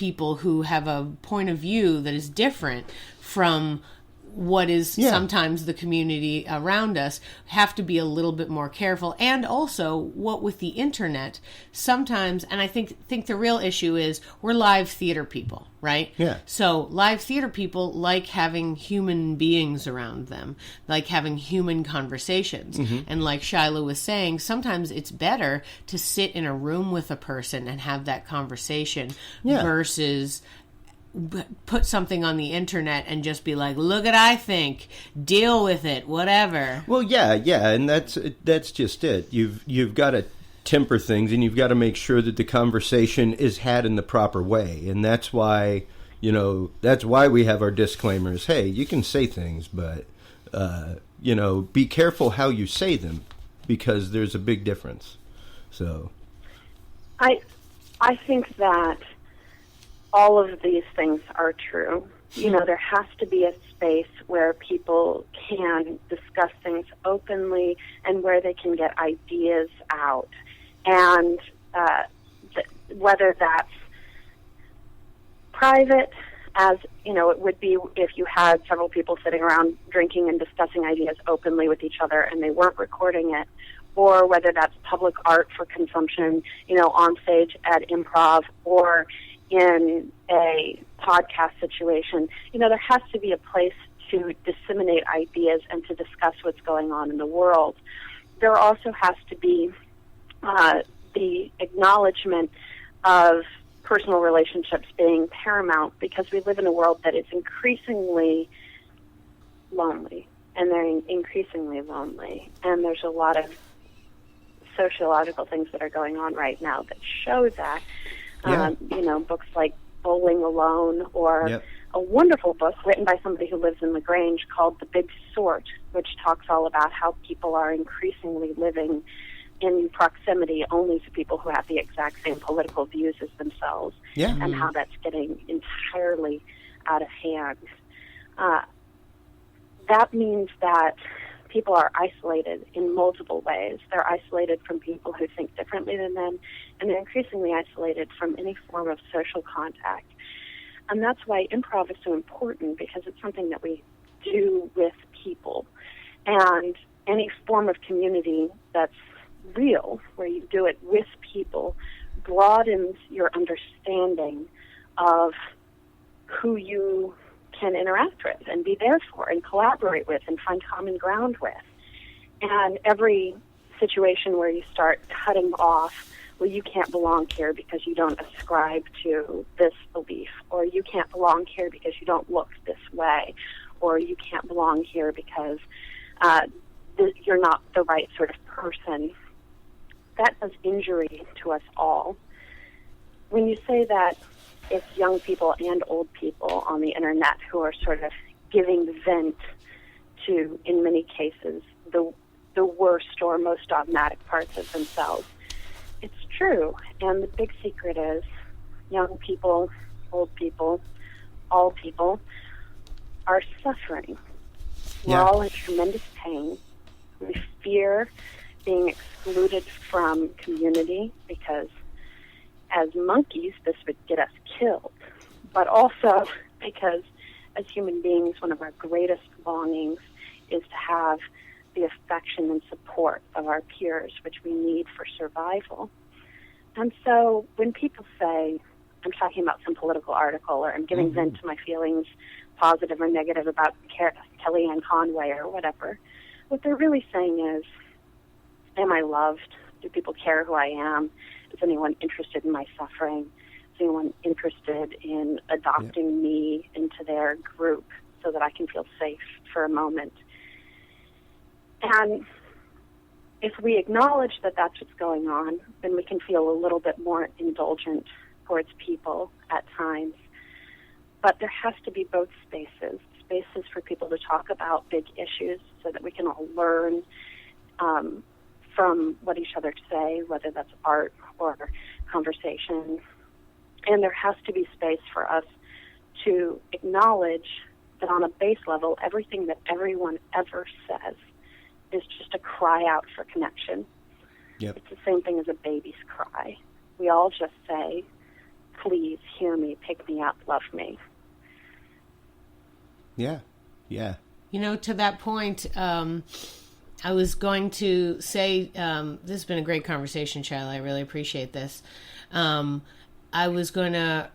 people who have a point of view that is different from what is sometimes the community around us, have to be a little bit more careful. And also, what with the internet, sometimes, and I think the real issue is we're live theater people, right? Yeah. So live theater people like having human beings around them, like having human conversations. And like Shyla was saying, sometimes it's better to sit in a room with a person and have that conversation versus put something on the internet and just be like, look at I think, deal with it, whatever. Well, yeah, and that's just it. You've got to temper things, and you've got to make sure that the conversation is had in the proper way, and that's why we have our disclaimers. Hey, you can say things, but be careful how you say them, because there's a big difference. So, I think that all of these things are true. There has to be a space where people can discuss things openly and where they can get ideas out. And whether that's private, as it would be if you had several people sitting around drinking and discussing ideas openly with each other and they weren't recording it, or whether that's public art for consumption, on stage at improv, or in a podcast situation. There has to be a place to disseminate ideas and to discuss what's going on in the world. There also has to be the acknowledgement of personal relationships being paramount, because we live in a world that is increasingly lonely, and they're increasingly lonely. And there's a lot of sociological things that are going on right now that show that. Books like Bowling Alone, or a wonderful book written by somebody who lives in LaGrange called The Big Sort, which talks all about how people are increasingly living in proximity only to people who have the exact same political views as themselves, and how that's getting entirely out of hand. That means that people are isolated in multiple ways. They're isolated from people who think differently than them, and they're increasingly isolated from any form of social contact. And that's why improv is so important, because it's something that we do with people. And any form of community that's real, where you do it with people, broadens your understanding of who you can interact with and be there for and collaborate with and find common ground with. And every situation where you start cutting off, well, you can't belong here because you don't ascribe to this belief, or you can't belong here because you don't look this way, or you can't belong here because you're not the right sort of person, that does injury to us all. When you say that it's young people and old people on the internet who are sort of giving vent to, in many cases, the worst or most dogmatic parts of themselves, it's true. And the big secret is young people, old people, all people are suffering. We're all in tremendous pain. We fear being excluded from community, because as monkeys, this would get us killed. But also because as human beings, one of our greatest longings is to have the affection and support of our peers, which we need for survival. And so when people say, I'm talking about some political article, or I'm giving vent to my feelings, positive or negative, about Kellyanne Conway or whatever, what they're really saying is, am I loved? Do people care who I am? Is anyone interested in my suffering? Is anyone interested in adopting me into their group so that I can feel safe for a moment? And if we acknowledge that that's what's going on, then we can feel a little bit more indulgent towards people at times. But there has to be both spaces for people to talk about big issues so that we can all learn from what each other say, whether that's art or conversation. And there has to be space for us to acknowledge that on a base level, everything that everyone ever says is just a cry out for connection. It's the same thing as a baby's cry. We all just say, please hear me, pick me up, love me. Yeah. Yeah. To that point, I was going to say, this has been a great conversation, Shyla. I really appreciate this. I was going to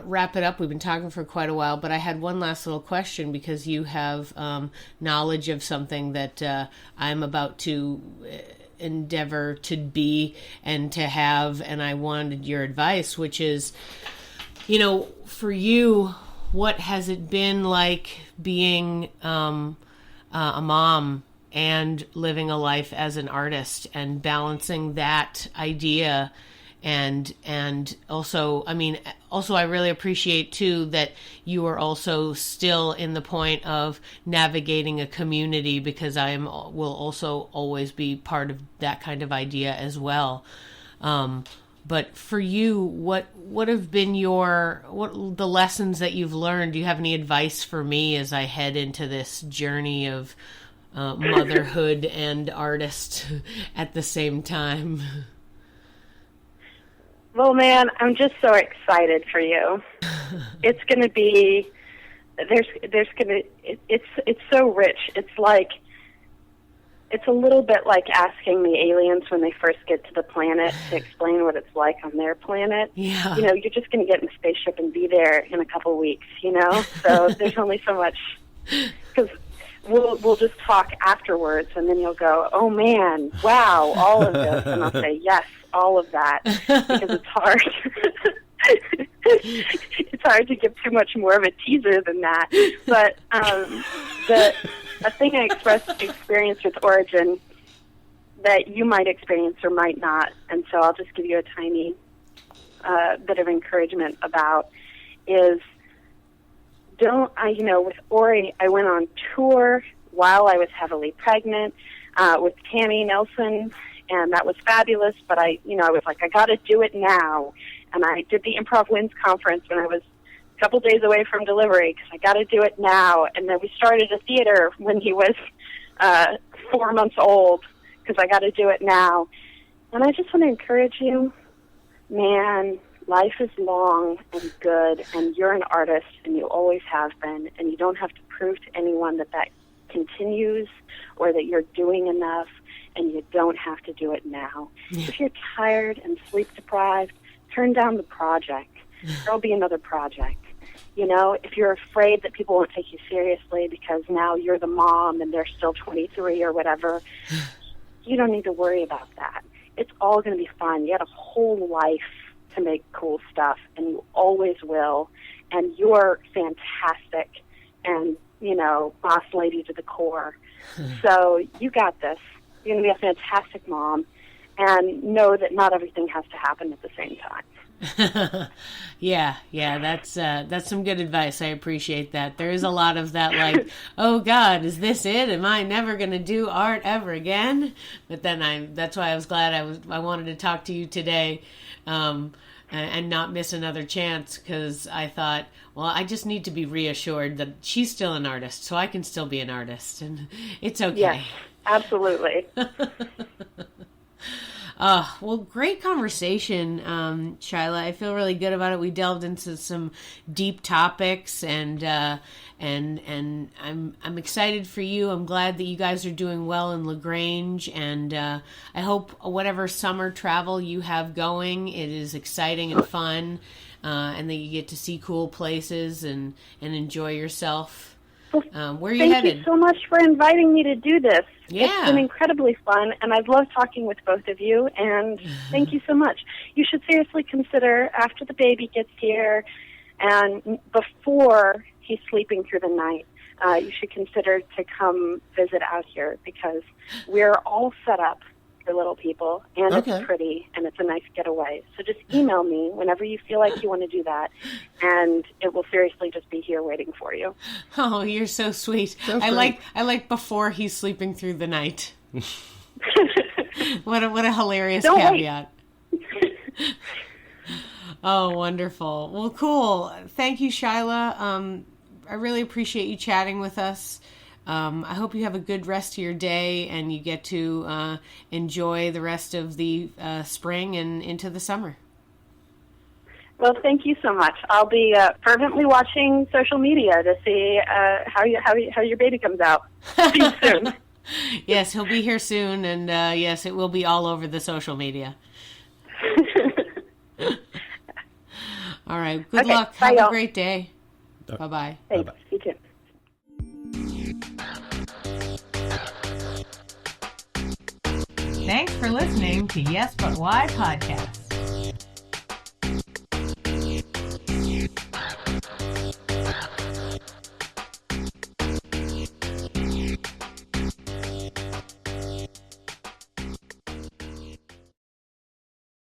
wrap it up. We've been talking for quite a while, but I had one last little question, because you have knowledge of something that I'm about to endeavor to be and to have, and I wanted your advice, which is, for you, what has it been like being a mom and living a life as an artist, and balancing that idea? And also, I really appreciate too that you are also still in the point of navigating a community, because will also always be part of that kind of idea as well. But for you, what have been the lessons that you've learned? Do you have any advice for me as I head into this journey of motherhood and artist at the same time? Well, man, I'm just so excited for you. It's going to be, it's so rich. It's a little bit like asking the aliens when they first get to the planet to explain what it's like on their planet. Yeah. You're just going to get in a spaceship and be there in a couple weeks, So there's only so much, because we'll just talk afterwards, and then you'll go, oh man, wow, all of this. And I'll say, yes, all of that, because it's hard. It's hard to give too much more of a teaser than that. But a thing I experienced with Origin that you might experience or might not, and so I'll just give you a tiny bit of encouragement about, is with Ori, I went on tour while I was heavily pregnant with Tammy Nelson, and that was fabulous. But I was like, I got to do it now. And I did the Improv Wins conference when I was a couple days away from delivery, because I got to do it now. And then we started a theater when he was 4 months old, because I got to do it now. And I just want to encourage you, man, life is long and good, and you're an artist, and you always have been, and you don't have to prove to anyone that continues or that you're doing enough, and you don't have to do it now. Yeah. If you're tired and sleep-deprived, turn down the project. There'll be another project. If you're afraid that people won't take you seriously because now you're the mom and they're still 23 or whatever, you don't need to worry about that. It's all going to be fun. You had a whole life to make cool stuff, and you always will, and you're fantastic and, boss lady to the core. So you got this. You're going to be a fantastic mom, and know that not everything has to happen at the same time. Yeah, that's some good advice. I appreciate that. There is a lot of that, like, oh God, is this it? Am I never going to do art ever again? But then that's why I was glad I wanted to talk to you today, and not miss another chance, because I thought, well, I just need to be reassured that she's still an artist, so I can still be an artist, and it's okay. Yes, absolutely. Well, great conversation, Shyla. I feel really good about it. We delved into some deep topics, and I'm excited for you. I'm glad that you guys are doing well in LaGrange, and I hope whatever summer travel you have going, it is exciting and fun, and that you get to see cool places and enjoy yourself. Where are you headed? Thank you so much for inviting me to do this. Yeah. It's been incredibly fun, and I've loved talking with both of you, and thank you so much. You should seriously consider, after the baby gets here and before he's sleeping through the night, you should consider to come visit out here, because we're all set up for little people, and It's pretty, and it's a nice getaway. So just email me whenever you feel like you want to do that, and it will seriously just be here waiting for you. Oh, you're so sweet. I like before he's sleeping through the night. What a hilarious caveat. Oh, wonderful. Well, cool. Thank you, Shyla. I really appreciate you chatting with us. I hope you have a good rest of your day, and you get to enjoy the rest of the spring and into the summer. Well, thank you so much. I'll be fervently watching social media to see how your baby comes out. See you soon. Yes, he'll be here soon, and yes, it will be all over the social media. All right. Good luck. Bye, Have y'all. a great day. Bye-bye. Thanks. Bye-bye. You too. Thanks for listening to Yes But Why podcast.